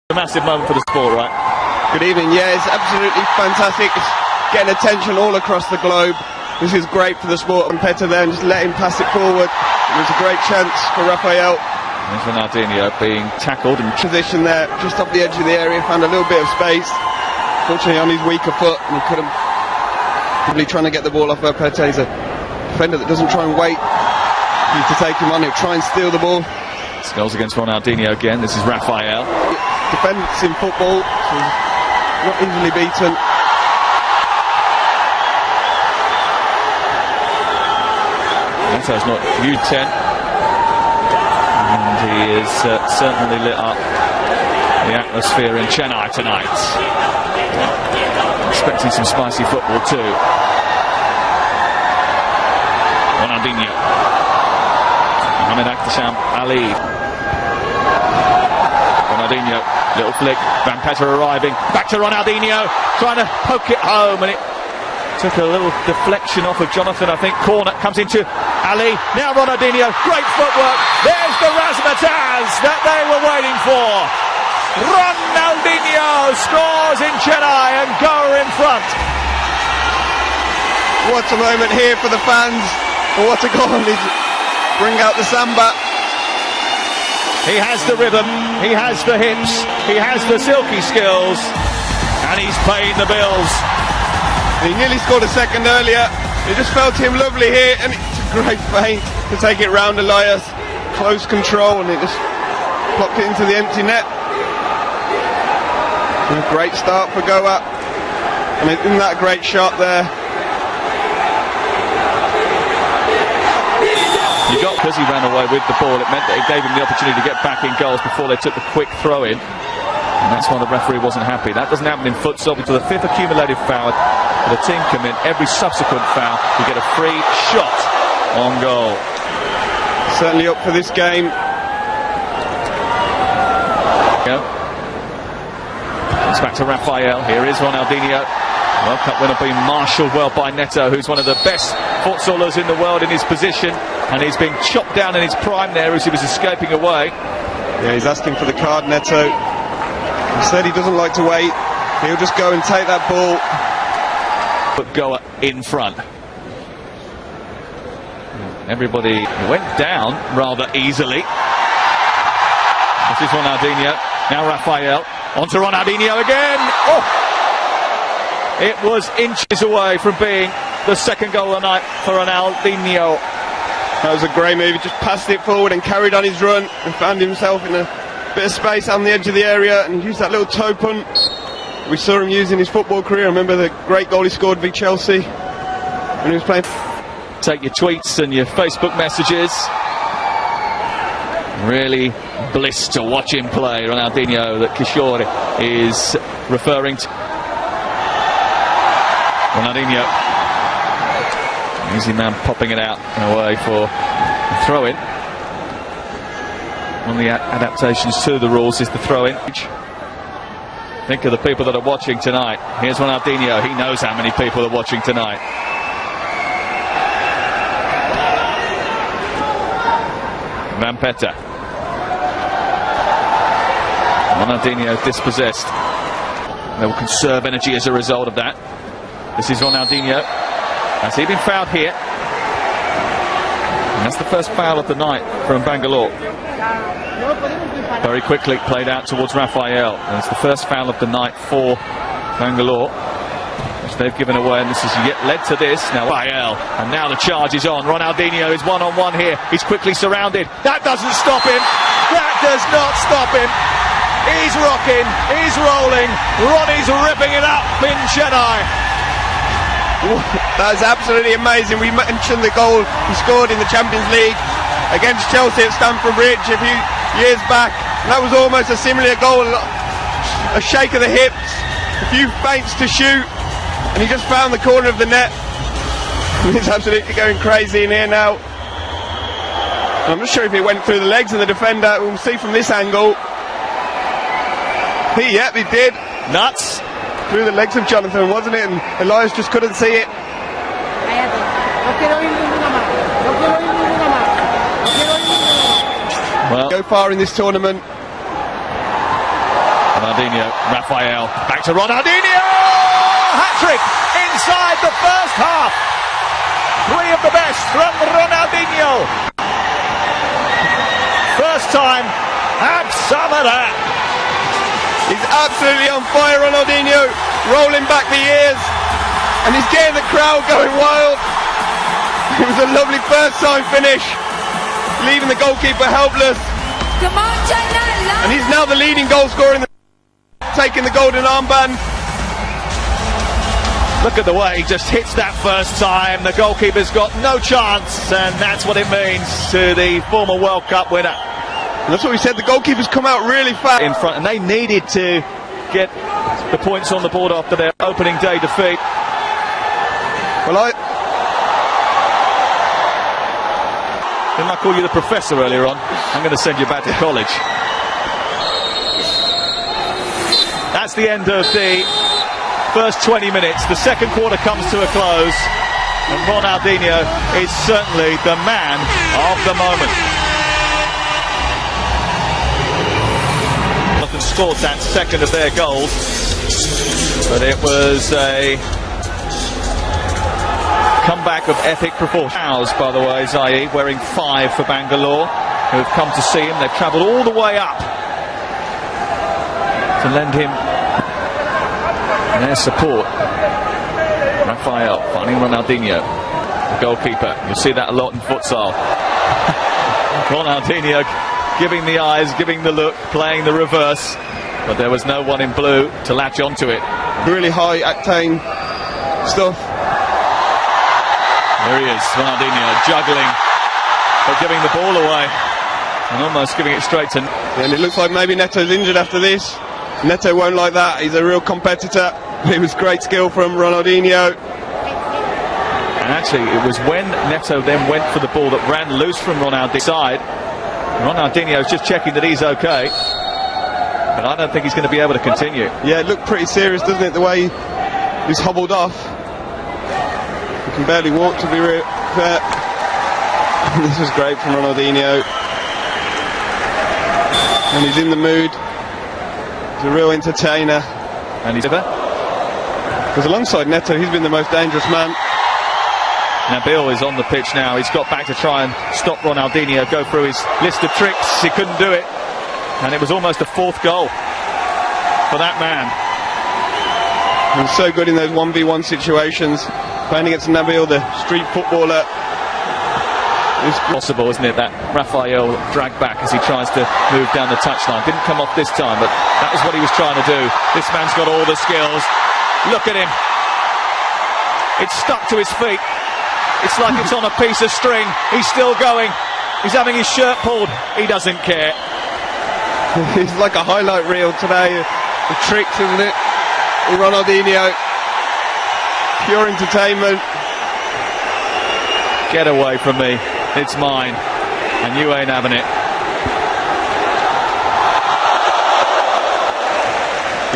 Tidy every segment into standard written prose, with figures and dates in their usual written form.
A massive moment for the sport, right? Good evening. Yeah, it's absolutely fantastic. It's getting attention all across the globe. This is great for the sport. And Petter there, and just let him pass it forward. It was a great chance for Rafael. There's Ronaldinho being tackled and position there, just off the edge of the area, found a little bit of space. Fortunately on his weaker foot, and he couldn't. Probably trying to get the ball off Petter. He's a defender that doesn't try and wait to take him on. He'll try and steal the ball. Goals against Ronaldinho again. This is Rafael. Defence in football, so not easily beaten. Neto's not viewed 10, and he is certainly lit up the atmosphere in Chennai tonight. Expecting some spicy football too. Ronaldinho, Mohamed Akhtar Ali. Ronaldinho, little flick, Van Petter arriving, back to Ronaldinho, trying to poke it home, and it took a little deflection off of Jonathan, I think. Corner comes into Ali, now Ronaldinho, great footwork, there's the razzmatazz that they were waiting for. Ronaldinho scores in Chennai and Goa in front. What a moment here for the fans, what a goal, bring out the samba. He has the rhythm, he has the hips, he has the silky skills, and he's paying the bills. He nearly scored a second earlier. It just felt to him lovely here, and it's a great feint to take it round Elias. Close control, and it just plopped it into the empty net. And a great start for Goa. I mean, isn't that a great shot there? Because he ran away with the ball, it meant that it gave him the opportunity to get back in goals before they took the quick throw in, and that's why the referee wasn't happy. That doesn't happen in futsal. To the fifth accumulated foul for the team commit, every subsequent foul you get a free shot on goal. Certainly up for this game. It's back to Rafael. Here is Ronaldinho. World Cup winner being marshalled well by Neto, who's one of the best futsalers in the world in his position, and he's being chopped down in his prime there as he was escaping away. Yeah, he's asking for the card, Neto. He said he doesn't like to wait. He'll just go and take that ball. But Goa in front. Everybody went down rather easily. This is Ronaldinho. Now Rafael. On to Ronaldinho again. Oh! It was inches away from being the second goal of the night for Ronaldinho. That was a great move. He just passed it forward and carried on his run and found himself in a bit of space on the edge of the area and used that little toe punt we saw him use in his football career. I remember the great goal he scored v Chelsea when he was playing. Take your tweets and your Facebook messages. Really bliss to watch him play. Ronaldinho, that Kishore is referring to. Ronaldinho, easy man popping it out and away for a throw-in. One of the adaptations to the rules is the throw-in. Think of the people that are watching tonight. Here's Ronaldinho, he knows how many people are watching tonight. Van Petter. Ronaldinho dispossessed. They will conserve energy as a result of that. This is Ronaldinho. Has he been fouled here? And that's the first foul of the night from Bangalore. Very quickly played out towards Rafael. And it's the first foul of the night for Bangalore, which they've given away, and this has yet led to this. Now Rafael, and now the charge is on. Ronaldinho is one-on-one here. He's quickly surrounded. That doesn't stop him. That does not stop him. He's rocking, he's rolling. Ronnie's ripping it up in Chennai. That is absolutely amazing. We mentioned the goal he scored in the Champions League against Chelsea at Stamford Bridge a few years back. And that was almost a similar goal, a shake of the hips, a few feints to shoot, and he just found the corner of the net. He's absolutely going crazy in here now. I'm not sure if it went through the legs of the defender. We'll see from this angle. Yep, he did. Nuts. Through the legs of Jonathan, wasn't it? And Elias just couldn't see it. Well, go far in this tournament. Ronaldinho, Rafael, back to Ronaldinho! Hat-trick inside the first half. 3 of the best from Ronaldinho. First time, have some of that. He's absolutely on fire, Ronaldinho, rolling back the years, and he's getting the crowd going wild. It was a lovely first time finish, leaving the goalkeeper helpless. And he's now the leading goal scorer in the taking the golden armband. Look at the way he just hits that first time. The goalkeeper's got no chance, and that's what it means to the former World Cup winner. And that's what we said, the goalkeepers come out really fast In front, and they needed to get the points on the board after their opening day defeat. Well, Didn't I call you the professor earlier on? I'm going to send you back to college. That's the end of the first 20 minutes. The second quarter comes to a close, and Ronaldinho is certainly the man of the moment. Often scored that second of their goals, but it was a comeback of epic proportions. By the way, Zaid wearing 5 for Bangalore, who have come to see him. They've travelled all the way up to lend him their support. Rafael finding Ronaldinho, the goalkeeper. You'll see that a lot in futsal. Ronaldinho giving the eyes, giving the look, playing the reverse, but there was no one in blue to latch onto it. really high octane stuff. There he is, Ronaldinho juggling, but giving the ball away and almost giving it straight to... And it looks like maybe Neto's injured after this. Neto won't like that, he's a real competitor. It was great skill from Ronaldinho. And actually it was when Neto then went for the ball that ran loose from Ronaldinho's side. Ronaldinho's just checking that he's okay, but I don't think he's going to be able to continue. Yeah, it looked pretty serious, doesn't it, the way he's hobbled off. He can barely walk, to be fair. This was great from Ronaldinho. And he's in the mood. He's a real entertainer. And he's ever. Because alongside Neto, he's been the most dangerous man. Nabil is on the pitch now. He's got back to try and stop Ronaldinho, go through his list of tricks. He couldn't do it. And it was almost a fourth goal for that man. He's so good in those 1v1 situations. Playing against Nabil, the street footballer. It's possible, isn't it, that Rafael dragged back as he tries to move down the touchline. Didn't come off this time, but that was what he was trying to do. This man's got all the skills. Look at him. It's stuck to his feet. It's like it's on a piece of string. He's still going. He's having his shirt pulled. He doesn't care. He's like a highlight reel today. The tricks, isn't it? Ronaldinho. Pure entertainment. Get away from me. It's mine. And you ain't having it.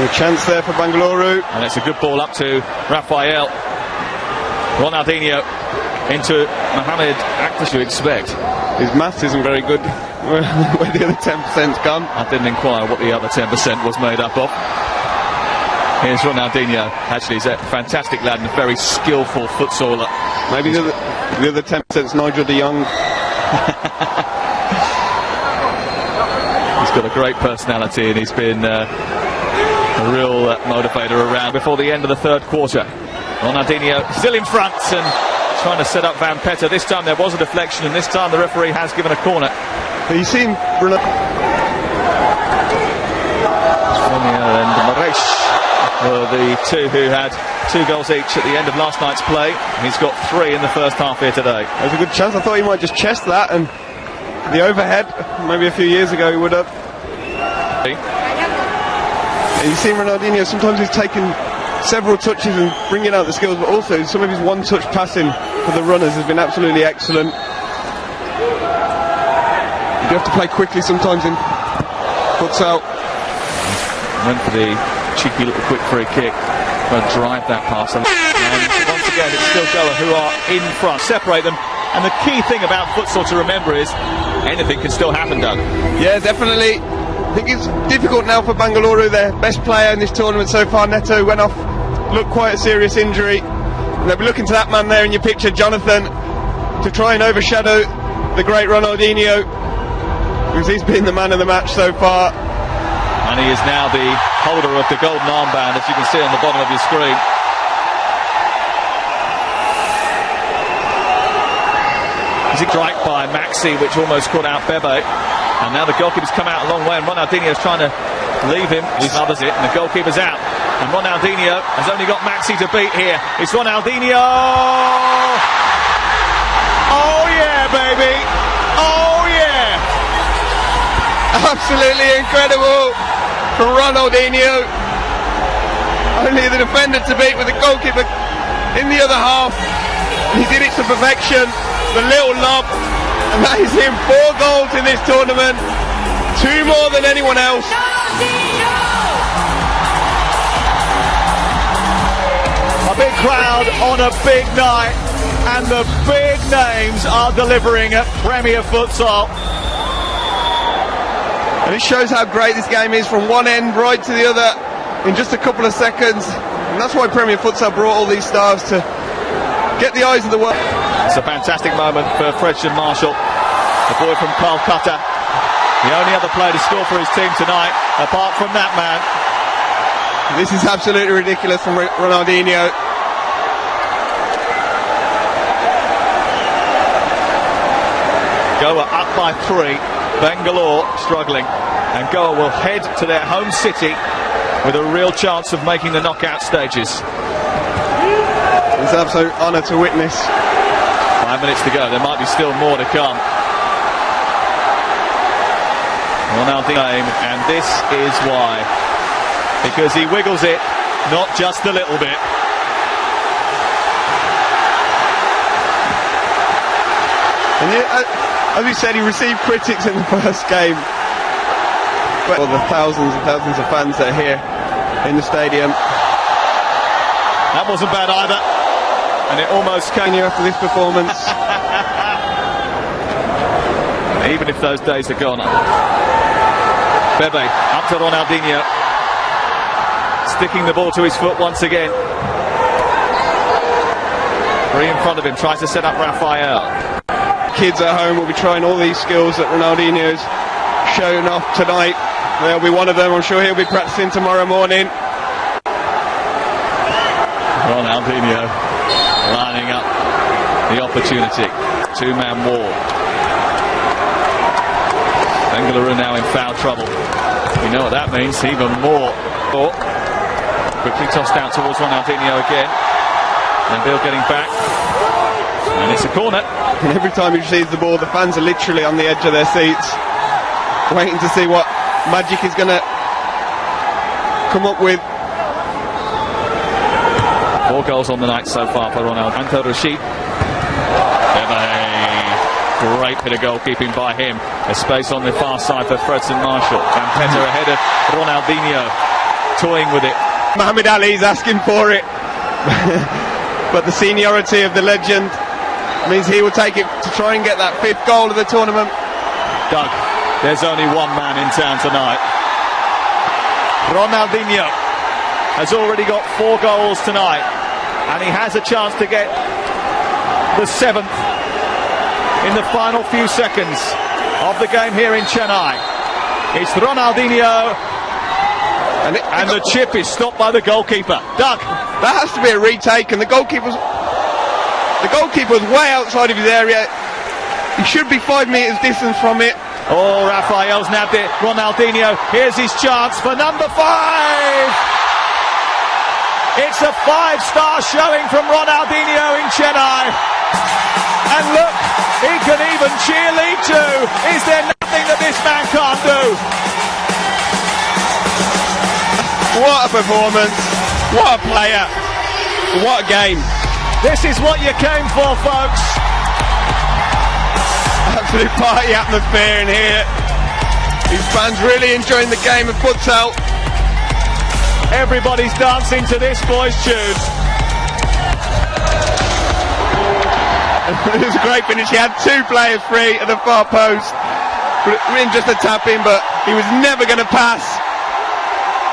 A chance there for Bangalore. And it's a good ball up to Rafael. Ronaldinho into Mohamed Akhtar, you expect. His maths isn't very good. Where the other 10%'s gone. I didn't inquire what the other 10% was made up of. Here's Ronaldinho. Actually, he's a fantastic lad and a very skillful futsaler. Maybe the other 10%'s Nigel de Jong. He's got a great personality and he's been a real motivator around. Before the end of the third quarter, Ronaldinho still in front and trying to set up Van Petter. This time there was a deflection, and this time the referee has given a corner. You see him, and Maresh were the two who had 2 goals each at the end of last night's play. He's got 3 in the first half here today. There's a good chance. I thought he might just chest that, and the overhead, maybe a few years ago he would have. And you see Ronaldinho, sometimes he's taken several touches and bringing out the skills, but also some of his one-touch passing for the runners has been absolutely excellent. You do have to play quickly sometimes in futsal. Went for the cheeky little quick free kick, but drive that pass. And once again, it's still Goa who are in front. Separate them. And the key thing about futsal to remember is anything can still happen, Doug. Yeah, definitely. I think it's difficult now for Bangalore, their best player in this tournament so far. Neto went off, looked quite a serious injury. And they'll be looking to that man there in your picture, Jonathan, to try and overshadow the great Ronaldinho, because he's been the man of the match so far. And he is now the holder of the golden armband, as you can see on the bottom of your screen. He's a strike by Maxi, which almost caught out Bebe. And now the goalkeeper's come out a long way, and Ronaldinho's trying to leave him. He smothers it, and the goalkeeper's out. And Ronaldinho has only got Maxi to beat here. It's Ronaldinho! Oh yeah, baby! Oh yeah! Absolutely incredible from Ronaldinho. Only the defender to beat with the goalkeeper in the other half. He did it to perfection. The little lob. And that is him, 4 goals in this tournament, 2 more than anyone else. A big crowd on a big night, and the big names are delivering at Premier Futsal. And it shows how great this game is from one end right to the other in just a couple of seconds. And that's why Premier Futsal brought all these stars to get the eyes of the world. It's a fantastic moment for Fredson Marshall, the boy from Calcutta. The only other player to score for his team tonight, apart from that man. This is absolutely ridiculous from Ronaldinho. Goa up by 3, Bangalore struggling, and Goa will head to their home city with a real chance of making the knockout stages. It's an absolute honour to witness. 5 minutes to go, there might be still more to come. Ronaldinho, and this is why. Because he wiggles it, not just a little bit. And as we said, he received critics in the first game. But for the thousands and thousands of fans that are here in the stadium. That wasn't bad either. And it almost came here after this performance. Even if those days are gone. Bebe up to Ronaldinho, sticking the ball to his foot once again. 3 in front of him, tries to set up Raphael. Kids at home will be trying all these skills that Ronaldinho's shown off tonight. There'll be one of them, I'm sure he'll be practicing tomorrow morning. Ronaldinho lining up the opportunity. 2-man wall. Bangalore now in foul trouble. We know what that means, even more. Quickly tossed out towards Ronaldinho again. Then Bill getting back. And it's a corner. And every time he receives the ball, the fans are literally on the edge of their seats, waiting to see what magic is going to come up with. 4 goals on the night so far for Ronaldo. Anto Rashid. Great bit of goalkeeping by him. A space on the far side for Fredson Marshall. And Petter ahead of Ronaldinho, toying with it. Muhammad Ali's asking for it. But the seniority of the legend means he will take it to try and get that 5th goal of the tournament. Doug, there's only one man in town tonight. Ronaldinho has already got 4 goals tonight, and he has a chance to get the 7th in the final few seconds of the game here in Chennai. It's Ronaldinho, and the chip is stopped by the goalkeeper. Doug, that has to be a retake, and the goalkeeper's way outside of his area. He should be 5 metres distance from it. Oh, Raphael's nabbed it. Ronaldinho, here's his chance for number 5. It's a 5-star showing from Ronaldinho in Chennai. And look, he can even cheerlead too. Is there nothing that this man can't do? What a performance. What a player. What a game. This is what you came for, folks. Absolute party atmosphere in here. These fans really enjoying the game of futsal. Everybody's dancing to this boy's tune. It was a great finish. He had 2 players free at the far post. But just a tap in, but He was never going to pass.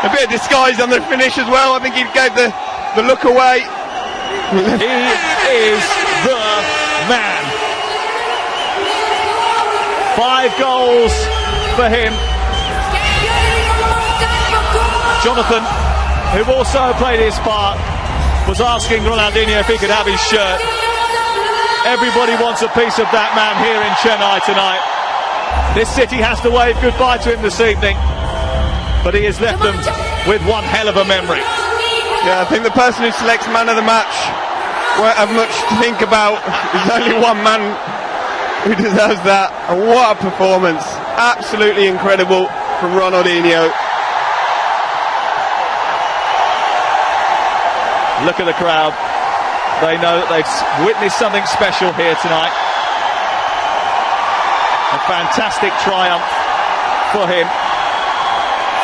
A bit of disguise on the finish as well. I think he gave the look away. He is the man. 5 goals for him. Jonathan, who also played his part, was asking Ronaldinho if he could have his shirt. Everybody wants a piece of that man here in Chennai tonight. This city has to wave goodbye to him this evening, but he has left them with one hell of a memory. Yeah, I think the person who selects man of the match won't have much to think about. There's only one man who deserves that. And what a performance. Absolutely incredible from Ronaldinho. Look at the crowd. They know that they've witnessed something special here tonight. A fantastic triumph for him.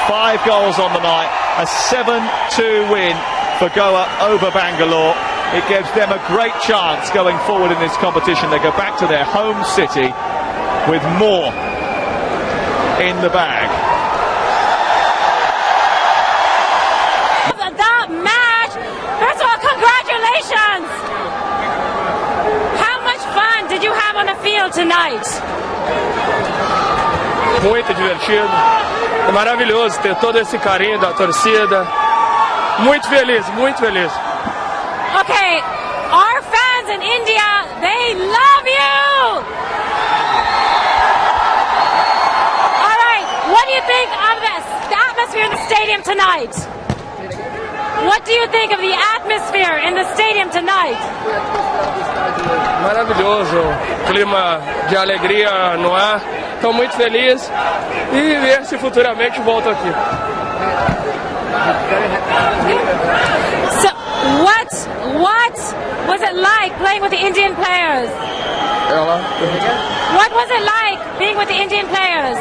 5 goals on the night. A 7-2 win for Goa over Bangalore. It gives them a great chance going forward in this competition. They go back to their home city with more in the bag. That match, first of all, congratulations! How much fun did you have on the field tonight? Muito divertido, é maravilhoso ter todo esse carinho da torcida. Muito feliz, muito feliz. Okay, our fans in India, they love you! All right, what do you think of the atmosphere in the stadium tonight? What do you think of the atmosphere in the stadium tonight? Maravilhoso, clima de alegria no ar. Estou muito feliz e ver se futuramente volto aqui. So, what was it like playing with the Indian players? What was it like being with the Indian players?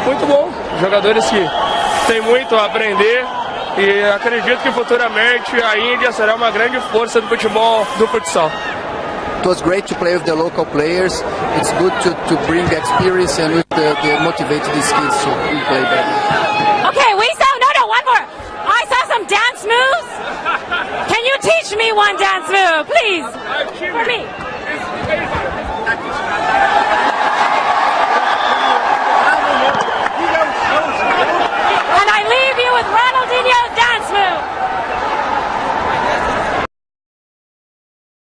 Muito bom, jogadores que têm muito a aprender e acredito que futuramente a Índia será uma grande força do futebol do futsal. It was great to play with the local players. It's good to bring experience and with the motivate these kids to play better. Okay, we saw one more. I saw some dance moves. Can you teach me one dance move, please? For me.